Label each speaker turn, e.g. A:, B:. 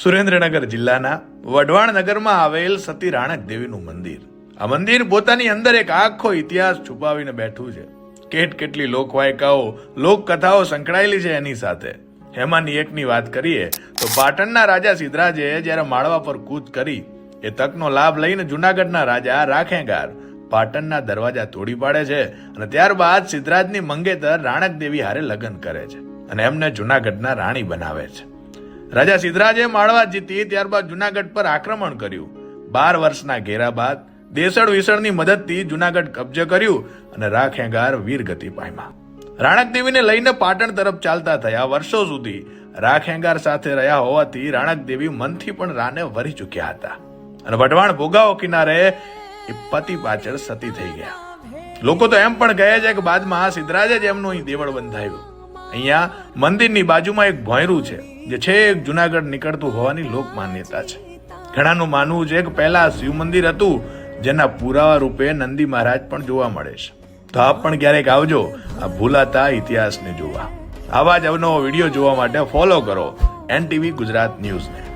A: સુરેન્દ્રનગર જિલ્લાના વઢવાણ નગરમાં આવેલ સતી રાણક દેવીનું મંદિર. આ મંદિર પોતાની અંદર એક આખો ઇતિહાસ છુપાવીને બેઠું છે. કેટલી લોકવાયકાઓ લોકકથાઓ સંકળાયેલી છે એની સાથે. એમાંની એકની વાત કરીએ તો પાટણના રાજા સિદ્ધરાજે જ્યારે માળવા પર કૂચ કરી એ તકનો લાભ લઈને જુનાગઢના રાજા રાખેગાર પાટણના દરવાજા તોડી પાડે છે અને ત્યારબાદ સિદ્ધરાજની મંગેતર રાણક દેવી હારે લગ્ન કરે છે અને એમને જુનાગઢના રાણી બનાવે છે. રાજા સિદ્ધરાજે માળવા જીતી ત્યારબાદ જુનાગઢ પર આક્રમણ કર્યું. 12 વર્ષના ઘેરા બાદ દેસળ વિસળની મદદથી જુનાગઢ કબજે કર્યું અને રાખેગાર વીરગતિ પામ્યા. રાણક દેવીને લઈને પાટણ તરફ ચાલતા થયા. વર્ષો સુધી રાખેગાર સાથે રહ્યા હોવાથી રાણક દેવી મનથી પણ રાને વરી ચૂક્યા હતા અને વઢવાણ ભોગાવો કિનારે એ પતિ પાછળ સતી થઈ ગયા. લોકો તો એમ પણ કહે છે કે બાદમાં સિદ્ધરાજે જ એમનું અહીં દેવળ બંધાવ્યું. અહીંયા મંદિરની બાજુમાં એક ભોંયરું છે જે છેક જુનાગઢ નીકળતું હોવાની લોક માન્યતા છે. ઘણાનું માનવું છે કે પહેલા શિવ મંદિર હતું જેના પુરાવા રૂપે નંદી મહારાજ પણ જોવા મળે છે. તો આપ પણ ક્યારેક આવજો આ ભૂલાતા ઇતિહાસને જોવા. આવા જ અવનવો વિડીયો જોવા માટે ફોલો કરો NTV ગુજરાત ન્યૂઝને.